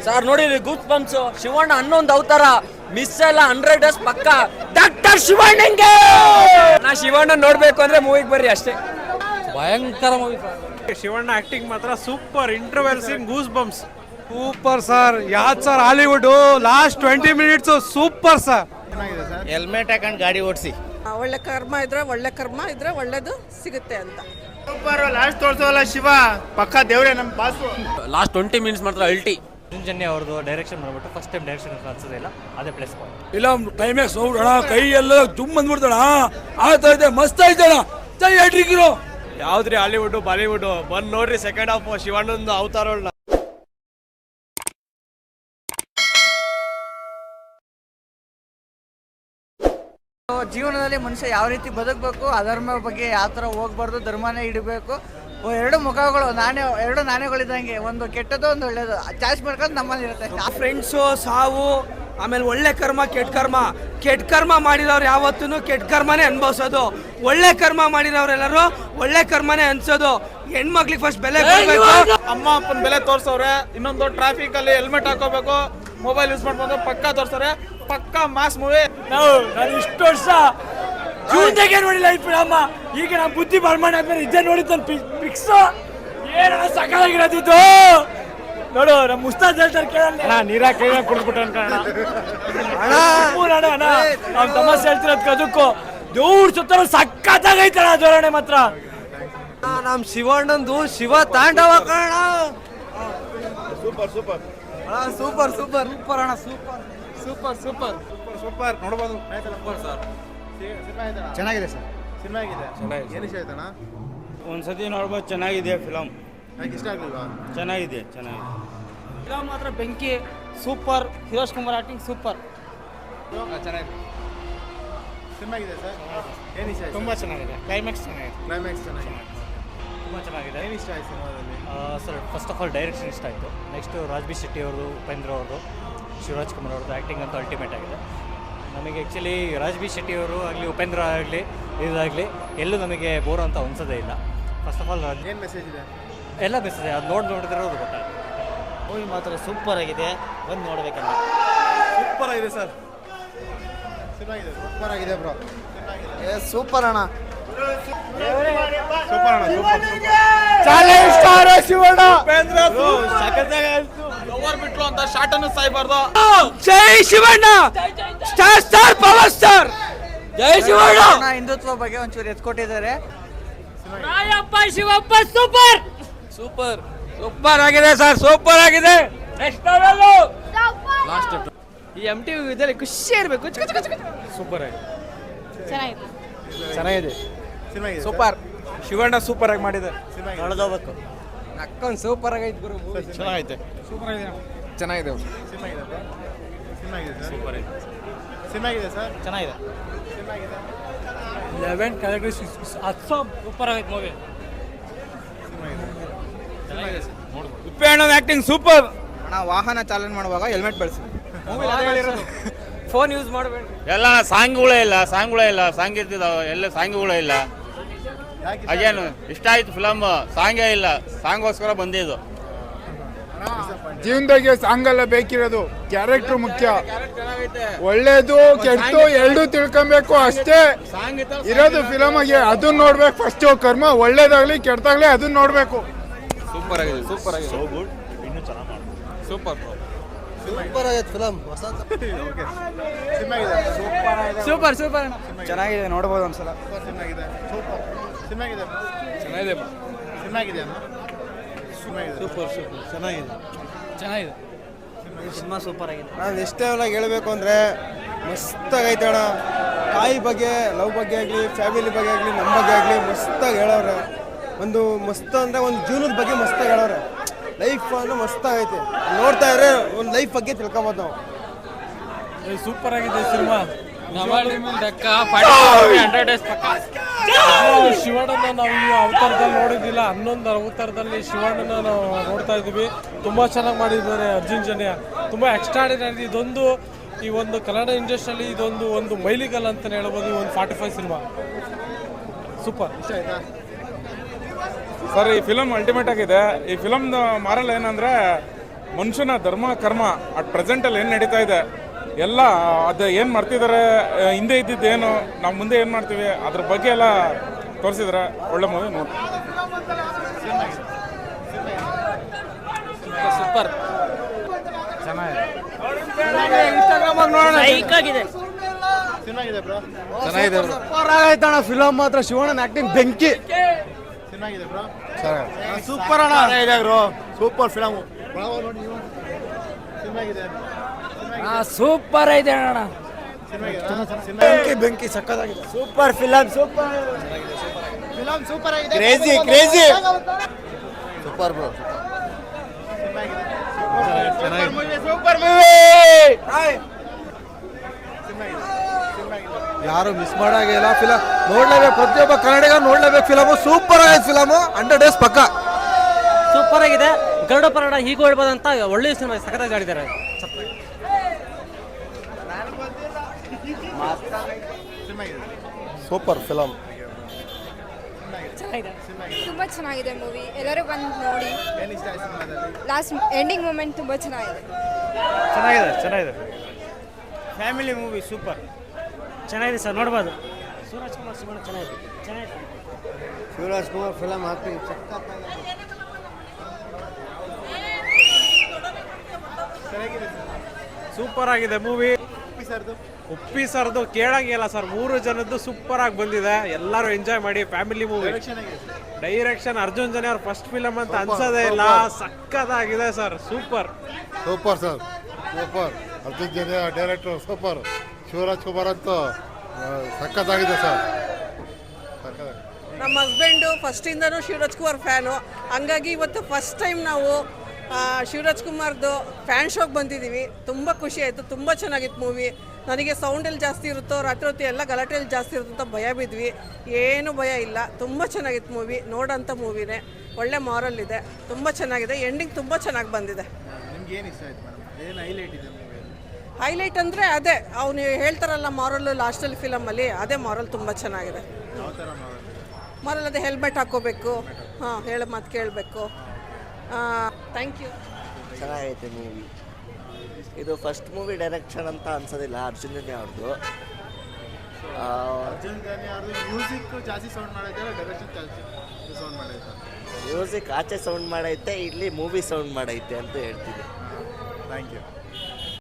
Sir ನೋಡಿರಿ goose bumps Shivanna ಹನ್ನೊಂದು ಅವತಾರ ಮಿಸ್ ಎಲ್ಲ 100 ಡೇಸ್ ಪಕ್ಕ ಡಾಕ್ಟರ್ ಶಿವಣ್ಣಂಗೆ ನಾ ಶಿವಣ್ಣ ನೋಡ್ಬೇಕು ಅಂದ್ರೆ ಮೂವಿಗೆ ಬರ್ರಿ ಅಷ್ಟೇ. ಭಯಂಕರ ಮೂವಿ ಶಿವಣ್ಣ ಆಕ್ಟಿಂಗ್ ಮಾತ್ರ super. Interval scene goose bumps super sir. ಯಾವ್ದು sir Hollywood last 20 minutes super sir. Helmet ಹಾಕೊಂಡು ಗಾಡಿ ಓಡಿಸಿ. ಒಳ್ಳೆ ಕರ್ಮ ಇದ್ರೆ ಒಳ್ಳೇದು ಸಿಗುತ್ತೆ ಅಂತ. ಸೂಪರ್. ಲಾಸ್ಟ್ ತೋರಿಸೋಲ್ಲ ಶಿವ ಪಕ್ಕ ದೇವ್ರೆ ನಮ್ಮ ಬಾಸು. ಲಾಸ್ಟ್ 20 ಮಿನಿಟ್ಸ್ ಮಾತ್ರ ಅಲ್ಟಿ. ಜನ್ಯ ಅವ್ರದ್ದು ಡೈರೆಕ್ಷನ್ ಮಾಡ್ಬಿಟ್ಟು ಫಸ್ಟ್ ಟೈಮ್ ಡೈರೆಕ್ಷನ್ ಅನ್ಸೋದಿಲ್ಲ, ಅದೇ ಪ್ಲೇಸ್ ಪಾಯಿಂಟ್. ಇಲ್ಲ ಕ್ಲೈಮ್ಯಾಕ್ಸ್ ನೋಡೋಣ, ಕೈ ಎಲ್ಲ ತುಂಬ ಬಂದ್ಬಿಡ್ತಾಳ ಆಗ್ತಾ ಇದೆ, ಮಸ್ತ್ ಆಯ್ತಣ. ಜೈ ಹ್ಯಾಟ್ರಿಕ್. ಯಾವ್ದ್ರಿ ಹಾಲಿವುಡ್ ಬಾಲಿವುಡ್ ಬಂದ್ ನೋಡ್ರಿ ಸೆಕೆಂಡ್ ಹಾಫ್ ಶಿವಣ್ಣಂದು ಅವತಾರಗಳನ್ನ. ಜೀವನದಲ್ಲಿ ಮನುಷ್ಯ ಯಾವ ರೀತಿ ಬದುಕಬೇಕು, ಅಧರ್ಮ ಬಗ್ಗೆ ಯಾವ ಥರ ಹೋಗ್ಬಾರ್ದು, ಧರ್ಮನೇ ಇಡಬೇಕು. ಎರಡು ಮುಖಗಳು ಎರಡು ನಾಣ್ಯಗಳಿದ್ದಂಗೆ, ಒಂದು ಕೆಟ್ಟದ್ದು ಒಂದು ಒಳ್ಳೇದು. ಚಾಯ್ಸ್ ಮಾಡ್ಕೊಂಡು ನಮ್ಮಲ್ಲಿ ಇರುತ್ತೆ. ಫ್ರೆಂಡ್ಸು, ಸಾವು, ಆಮೇಲೆ ಒಳ್ಳೆ ಕರ್ಮ ಕೆಟ್ಟ ಕರ್ಮ. ಕೆಟ್ಟ ಕರ್ಮ ಮಾಡಿರೋರು ಯಾವತ್ತೂ ಕೆಟ್ಟ ಕರ್ಮನೇ ಅನ್ಭವಿಸೋದು. ಒಳ್ಳೆ ಕರ್ಮ ಮಾಡಿರೋರೆಲ್ಲರೂ ಒಳ್ಳೆ ಕರ್ಮನೇ ಅನ್ಸೋದು. ಹೆಣ್ಮಕ್ಳಿಗೆ ಫಸ್ಟ್ ಬೆಲೆ ಕೊಡ್ಬೇಕು. ಅಮ್ಮ ಅಪ್ಪನ ಬೆಲೆ ತೋರ್ಸವ್ರೆ. ಇನ್ನೊಂದು ಟ್ರಾಫಿಕ್ ಅಲ್ಲಿ ಹೆಲ್ಮೆಟ್ ಹಾಕೋಬೇಕು, ಮೊಬೈಲ್ ಯೂಸ್ ಮಾಡ್ಬೋದು ಪಕ್ಕ ತೋರ್ಸವ್ರೆ. ಪಕ್ಕ ಮಾಸ್ ಮೂವಿ. ನಾನು ಇಷ್ಟು ವರ್ಷ ಜೀವನದಾಗೆ ನೋಡಿಲ್ಲ ಈ ಫಿಲಮ್ಮ. ಈಗ ನಾನು ಬುದ್ಧಿ ಬರ್ಮಾಣ ಆದ್ಮೇಲೆ ಇದೇ ನೋಡಿದ್ದು ಫಿಕ್ಸ್. ಏನೋ ಸಕಾಲಾಗಿರೋದಿದ್ದು ನೋಡು. ನಮ್ಮ ಮುಸ್ತಾದ್ ಹೇಳ್ತಾರೆ ಕೇಳಲ್ಲ. ನೀರ ಕೇಳ ಕುಡ್ಬಿಟ್ಟು ಅನ್ಕೋಣ. ನಾವು ತಮಾಷೆ ಹೇಳ್ತಿರೋದಕ್ಕೆ ಅದಕ್ಕೂ ದೇವ್ರ ಸುತ್ತ ಸಕ್ಕತ್ತಾಗೈತಣ ಧೋರಣೆ ಮಾತ್ರ. ನಮ್ ಶಿವಣ್ಣಂದು ಶಿವ ತಾಂಡವ ಕಾರಣ. Super super super super super ಅಣ್ಣ. ಸೂಪರ್ ಸೂಪರ್ ಸೂಪರ್ ಸೂಪರ್ ನೋಡ್ಬೋದು. ಸರ್ ಚೆನ್ನಾಗಿದೆ ಸರ್. ಸಿನಿಮಾ ಆಗಿದೆ. ಏನು ಇಷ್ಟ ಆಯ್ತಣ್ಣ? ಒಂದ್ಸತಿ ನೋಡ್ಬೋದು. ಚೆನ್ನಾಗಿದೆ ಫಿಲಮ್. ಯಾಕೆ ಇಷ್ಟ ಆಗಲಿಲ್ವಾ? ಚೆನ್ನಾಗಿದೆ. ಫಿಲಮ್ ಮಾತ್ರ ಬೆಂಕಿ. Super. Firoz Kumar acting super. ಚೆನ್ನಾಗಿದೆ. ಸಿನಿಮಾ ಆಗಿದೆ ಸರ್. ಏನು ಇಷ್ಟ ಆಯ್ತು? ತುಂಬ ಚೆನ್ನಾಗಿದೆ. ಕ್ಲೈಮ್ಯಾಕ್ಸ್ ಚೆನ್ನಾಗಿದೆ. ಕ್ಲೈಮ್ಯಾಕ್ಸ್ ಚೆನ್ನಾಗಿದೆ. ತುಂಬ ಚೆನ್ನಾಗಿದೆ. ಏನು ಇಷ್ಟ ಆಯ್ತು ಸಿನಿಮಾದಲ್ಲಿ? Sir first of all direction ಇಷ್ಟ ಆಯಿತು. ನೆಕ್ಸ್ಟು ರಾಜ್ಬಿ ಶೆಟ್ಟಿ ಅವ್ರದ್ದು, ಉಪೇಂದ್ರ ಅವ್ರದ್ದು, ಶಿವರಾಜ್ ಕುಮಾರ್ ಅವ್ರದ್ದು ಆ್ಯಕ್ಟಿಂಗ್ ಅಂತೂ ಅಲ್ಟಿಮೇಟ್ ಆಗಿದೆ. ನಮಗೆ ಆ್ಯಕ್ಚುಲಿ ರಾಜ್ಬಿ ಶೆಟ್ಟಿ ಅವರು ಆಗಲಿ, ಉಪೇಂದ್ರ ಆಗಲಿ, ಇದಾಗಲಿ ಎಲ್ಲೂ ನಮಗೆ ಬೋರ್ ಅಂತ ಅನ್ಸೋದೇ ಇಲ್ಲ. ಫಸ್ಟ್ ಆಫ್ ಆಲ್ ಏನು ಮೆಸೇಜ್ ಇದೆ? ಎಲ್ಲ ಮೆಸೇಜ್ ಅದು ನೋಡಿದ್ರೆ ಅದು ಗೊತ್ತಾಗುತ್ತೆ. ಮೂವಿ ಮಾತ್ರ ಸೂಪರ್ ಆಗಿದೆ, ಬಂದು ನೋಡ್ಬೇಕಲ್ಲ. ಸೂಪರ್ ಆಗಿದೆ ಸರ್. ಸಿನಿಮಾ ಆಗಿದೆ. ಸೂಪರ್ ಆಗಿದೆ ಬ್ರೋ. ಸೂಪರ್ ಅಣ್ಣ. ಸೂಪರ್ ಅಣ್ಣ. ಶಿವಣ್ಣ ಬಿಟ್ಲು ಅಂತ ಶಾರ್ಟ್ ಅನ್ನು ಸಾಯ್ಬಾರ್ದು. ಜೈ ಶಿವಣ್ಣ. Star power star. ಜೈ ಶಿವಣ್ಣ. ಹಿಂದುತ್ವ ಬಗ್ಗೆ ಒಂಚೂರು ಎತ್ಕೊಟ್ಟಿದ್ದಾರೆ. ಶಿವಪ್ಪ ಸೂಪರ್ ಸೂಪರ್ ಆಗಿದೆ ಸರ್. ಸೂಪರ್ ಆಗಿದೆ. ಈ MTV ಇದರಲ್ಲಿ ಖುಷಿ ಇರಬೇಕು. ಸೂಪರ್ ಆಗಿದೆ. ಚೆನ್ನಾಗಿದೆ. ಸಿನಿಮಾ ಆಗಿದೆ. ಸೂಪರ್. ಶಿವಣ್ಣ ಸೂಪರ್ ಆಗಿ ಮಾಡಿದೆ. ಸಿನಿಮಾ ಆಗಿದೆ. ನೋಡೋಬೇಕು. ಅಕ್ಕೊಂದು ಸೂಪರ್ ಆಗೈತೆ ಗುರು. ಚೆನ್ನಾಗೈತೆ. ಸೂಪರ್ ಆಗಿದೆ. ಚೆನ್ನಾಗಿದೆ. ಸಿನಿಮಾ ಆಗಿದೆ ಬ್ರೋ. ಸಿನಿಮಾ ಆಗಿದೆ ಸರ್. ಸೂಪರ್ ಆಗಿದೆ. ಸಿನಿಮಾ ಆಗಿದೆ ಸರ್. ಚೆನ್ನಾಗಿದೆ. ಸಿನಿಮಾ ಆಗಿದೆ. 11 ಕ್ಯಾಟಗರೀಸ್ ಸೂಪರ್ ಆಗೈತೆ ಮೂವಿ. ಉಪ್ಪೇಣ್ಣನ ಆಕ್ಟಿಂಗ್ ಸೂಪರ್. ಅಣ್ಣ ವಾಹನ ಚಾಲನೆ ಮಾಡುವಾಗ ಹೆಲ್ಮೆಟ್ ಬಳಸಿ. ಫೋನ್ ಯೂಸ್ ಮಾಡಬೇಡಿ. ಎಲ್ಲ ಸಾಂಗ್ಗಳೇ ಇಲ್ಲ. ಸಾಂಗ್ ಇರ್ತಿದ್ದಾವೆ ಎಲ್ಲ ಸಾಂಗ್ಗಳೇ ಇಲ್ಲ. ಅದೇನು ಇಷ್ಟ ಆಯ್ತು ಫಿಲಮ್. ಸಾಂಗೇ ಇಲ್ಲ. ಸಾಂಗೋಸ್ಕರ ಬಂದಿದ್ದು. ಜೀವನದಾಗೆ ಸಾಂಗ್ ಎಲ್ಲ ಬೇಕಿರೋದು. ಕ್ಯಾರೆಕ್ಟರ್ ಮುಖ್ಯ. ಒಳ್ಳೇದು ಕೆಟ್ಟು ಎರಡೂ ತಿಳ್ಕೊಬೇಕು ಅಷ್ಟೇ ಇರೋದು ಫಿಲಮ್ ಆಗಿ. ಅದನ್ನ ನೋಡ್ಬೇಕು ಫಸ್ಟ್. ಕರ್ಮ ಒಳ್ಳೇದಾಗ್ಲಿ ಕೆಟ್ಟದಾಗ್ಲಿ ಅದನ್ನ ನೋಡ್ಬೇಕು. ಸೂಪರ್ ಆಗಿದೆ. So good. ಇನ್ನೂ ಚೆನ್ನಾಗಿ ಮಾಡಿ. ಸೂಪರ್ ಆಗೈತೆ ಫಿಲಮ್. ಸಿನಿಮಾ ಆಗಿದೆ. ಸೂಪರ್ ಅಣ್ಣ. ಚೆನ್ನಾಗಿದೆ, ನೋಡ್ಬೋದು ಒಂದ್ಸಲ. ಸಿನಿಮಾ ಆಗಿದೆ. ಸೂಪರ್. ಸಿನಿಮಾ ಆಗಿದೆ. ಚೆನ್ನಾಗಿದೆ. ಸಿನಿಮಾ ಆಗಿದೆ ಅಮ್ಮ. ಸಿನಿಮಾ ಆಗಿದೆ. ಸೂಪರ್ ಚೆನ್ನಾಗಿದೆ. ಸಿನಿಮಾ ಸೂಪರ್ ಆಗಿದೆ. ನಾನು ಎಷ್ಟೇ ಹೇಳಬೇಕು ಅಂದರೆ ಮಸ್ತಾಗೈತೆ ಅಣ್ಣ. ತಾಯಿ ಬಗ್ಗೆ, ಲವ್ ಬಗ್ಗೆ ಆಗಲಿ, ಫ್ಯಾಮಿಲಿ ಬಗ್ಗೆ ಆಗಲಿ, ನಮ್ಮ ಬಗ್ಗೆ ಆಗಲಿ ಮಸ್ತಾಗಿ ಹೇಳೋರೆ. ಒಂದು ಮಸ್ತ್ ಅಂದರೆ ಒಂದು ಜೀವನದ ಬಗ್ಗೆ ಮಸ್ತಾಗಿ ಹೇಳೋರೆ. ಲೈಫ್ ಅಂದರೆ ಮಸ್ತಾಗೈತೆ. ನೋಡ್ತಾ ಇದ್ರೆ ಒಂದು ಲೈಫ್ ಬಗ್ಗೆ ತಿಳ್ಕೊಬೋದು ನಾವು. ಸೂಪರ್ ಆಗಿದೆ ಸಿನಿಮಾ. ಶಿವಣ್ಣನ ನಾವು ಈ ಅವತಾರದಲ್ಲಿ ನೋಡಿದ್ದಿಲ್ಲ. 11 ಅವತಾರದಲ್ಲಿ ಶಿವಣ್ಣನ ನಾವು ನೋಡ್ತಾ ಇದ್ದೀವಿ. ತುಂಬ ಚೆನ್ನಾಗಿ ಮಾಡಿದ್ದಾರೆ ಅರ್ಜುನ್ ಜನ್ಯ. ತುಂಬ ಎಕ್ಸ್ಟ್ರಾಡಿನರಿ. ಇದೊಂದು ಈ ಒಂದು ಕನ್ನಡ ಇಂಡಸ್ಟ್ರಿಯಲ್ಲಿ ಇದೊಂದು ಮೈಲಿಗಲ್ಲ ಅಂತಲೇ ಹೇಳ್ಬೋದು. ಈ ಒಂದು 45 ಸಿನಿಮಾ ಸೂಪರ್. ಇಷ್ಟ ಆಯ್ತಾ ಸರ್ ಈ ಫಿಲಮ್ ಅಲ್ಟಿಮೇಟ್ ಆಗಿದೆ. ಈ ಫಿಲಮ್ನ ಮಾರಲ್ ಏನಂದರೆ ಮನುಷ್ಯನ ಧರ್ಮ ಕರ್ಮ ಅಟ್ ಪ್ರೆಸೆಂಟಲ್ಲಿ ಏನು ನಡೀತಾ ಇದೆ ಎಲ್ಲ ಅದು ಏನು ಮಾಡ್ತಿದ್ದಾರೆ, ಹಿಂದೆ ಇದ್ದಿದ್ದೇನು, ನಾವು ಮುಂದೆ ಏನು ಮಾಡ್ತೀವಿ ಅದ್ರ ಬಗ್ಗೆ ಎಲ್ಲ ತೋರಿಸಿದ್ರೆ ಒಳ್ಳೆ ಮೂವಿ ನೋಡಿ. ಸೂಪರ್ ಚೆನ್ನಾಗಿದೆ ಫಿಲಮ್ ಮಾತ್ರ ಶಿವಣ್ಣನ ಆಕ್ಟಿಂಗ್ ಬೆಂಕಿ. ಸೂಪರ್ ಅಣ್ಣ, ಸೂಪರ್ ಫಿಲಮ್. ಸೂಪರ್ ಐತೆ ಅಣ್ಣ. ಬೆಂಕಿ ಬೆಂಕಿ ಸಕ್ಕತ್ತಾಗಿದೆ. Super film, super film, super ಆಗಿದೆ. Crazy crazy super bro. Super movie. ಯಾರು ಮಿಸ್ ಮಾಡಾಗಿಲ್ಲ. ಫಿಲಮ್ ನೋಡ್ಲೇಬೇಕು, ಪ್ರತಿಯೊಬ್ಬ ಕನ್ನಡಿಗ ನೋಡ್ಲೇಬೇಕು. ಫಿಲಮು ಸೂಪರ್ ಆಗಿದೆ. ಫಿಲಮು 100 ಡೇಸ್ ಪಕ್ಕ ಸೂಪರ್ ಆಗಿದೆ. ಗರುಡ ಪರಡ ಹೀಗೆ ಹೇಳ್ಬೋದಂತ ಒಳ್ಳೆ ಸಿನಿಮಾ, ಸಖತ್ತಾಗಿ ಆಡಿದ್ದಾರೆ. Super film. ತುಂಬ ಚೆನ್ನಾಗಿದೆ ಮೂವಿ, ಎಲ್ಲರೂ ಬಂದು ನೋಡಿ. ಲಾಸ್ಟ್ ಎಂಡಿಂಗ್ ಮೂಮೆಂಟ್ ತುಂಬ ಚೆನ್ನಾಗಿದೆ. ಚೆನ್ನಾಗಿದೆ. ಫ್ಯಾಮಿಲಿ ಮೂವಿ ಸೂಪರ್ ಚೆನ್ನಾಗಿದೆ ಸರ್, ನೋಡ್ಬೋದು. ಶಿವರಾಜ್ ಕುಮಾರ್ ಚೆನ್ನಾಗಿದೆ. Shivaraj Kumar film acting super ಆಗಿದೆ ಮೂವಿ. ಉಪ್ಪಿ ಸರ್ದು ಕೇಳಂಗಿಲ್ಲ ಸರ್, 3 ಜನದ್ದು ಸೂಪರ್ ಆಗಿ ಬಂದಿದೆ. ಎಲ್ಲರೂ ಎಂಜಾಯ್ ಮಾಡಿ, family movie. Direction Arjun Jani ಅವ್ರ ಫಸ್ಟ್ ಫಿಲಮ್ ಅಂತ ಅನ್ಸೋದೇ ಇಲ್ಲ, ಸಕ್ಕತ್ತಾಗಿದೆ sir. Super super sir, super. Arjun Jani director super. Shivaraj Kumar ಅಂತೂ ಸಕ್ಕತ್ತಾಗಿದೆ ಸರ್. ನಮ್ಮ ಹಸ್ಬೆಂಡು ಫಸ್ಟಿಂದನೂ ಶಿವರಾಜ್ ಕುಮಾರ್ ಫ್ಯಾನು, ಹಂಗಾಗಿ ಇವತ್ತು ಫಸ್ಟ್ ಟೈಮ್ ನಾವು ಶಿವರಾಜ್ ಕುಮಾರ್ದು ಫ್ಯಾನ್ ಶೋಗೆ ಬಂದಿದ್ದೀವಿ. ತುಂಬ ಖುಷಿ ಆಯಿತು, ತುಂಬ ಚೆನ್ನಾಗಿತ್ತು ಮೂವಿ. ನನಗೆ ಸೌಂಡಲ್ಲಿ ಜಾಸ್ತಿ ಇರುತ್ತೋ, ರಾತ್ರಿ ಹೊತ್ತು ಎಲ್ಲ ಗಲಾಟೆಯಲ್ಲಿ ಜಾಸ್ತಿ ಇರುತ್ತೋ ಅಂತ ಭಯ ಬಿದ್ವಿ. ಏನೂ ಭಯ ಇಲ್ಲ, ತುಂಬ ಚೆನ್ನಾಗಿತ್ತು ಮೂವಿ. ನೋಡೋಂಥ ಮೂವಿನೇ, ಒಳ್ಳೆ ಮಾರಲ್ ಇದೆ, ತುಂಬ ಚೆನ್ನಾಗಿದೆ. ಎಂಡಿಂಗ್ ತುಂಬ ಚೆನ್ನಾಗಿ ಬಂದಿದೆ. ನಿಮ್ಗೆ ಏನು ಇಷ್ಟ ಆಯ್ತು ಮೇಡಮ್? ಏನು ಹೈಲೈಟ್ ಇದೆ ಹೈಲೈಟ್ ಅಂದರೆ ಅದೇ ಅವನು ಹೇಳ್ತಾರಲ್ಲ ಮಾರಲ್ಲು ಲಾಸ್ಟಲ್ಲಿ ಫಿಲಮಲ್ಲಿ, ಅದೇ ಮಾರಲ್ ತುಂಬ ಚೆನ್ನಾಗಿದೆ. ಯಾವ ಥರ ಮಾರಲ್ ಅದೇ ಹೆಲ್ಮೆಟ್ ಹಾಕ್ಕೋಬೇಕು, ಹೇಳೋ ಮಾತು ಕೇಳಬೇಕು. Thank you. ಚೆನ್ನಾಗೈತೆ ಮೂವಿ. ಇದು ಫಸ್ಟ್ ಮೂವಿ ಡೈರೆಕ್ಷನ್ ಅಂತ ಅನ್ಸೋದಿಲ್ಲ ಅರ್ಜುನ್ ಜನಿ ಅವ್ರದ್ದು. ಅರ್ಜುನ್ ಜನಿ ಅವ್ರದ್ದು ಮ್ಯೂಸಿಕ್ ಜಾಸ್ತಿ ಸೌಂಡ್ ಮಾಡೈತೆ, ಡೈರೆಕ್ಷನ್ ಜಾಸ್ತಿ ಸೌಂಡ್ ಮಾಡೈತೆ. ಮ್ಯೂಸಿಕ್ ಆಚೆ ಸೌಂಡ್ ಮಾಡೈತೆ, ಇಲ್ಲಿ ಮೂವಿ ಸೌಂಡ್ ಮಾಡೈತೆ ಅಂತ ಹೇಳ್ತೀನಿ. Thank you.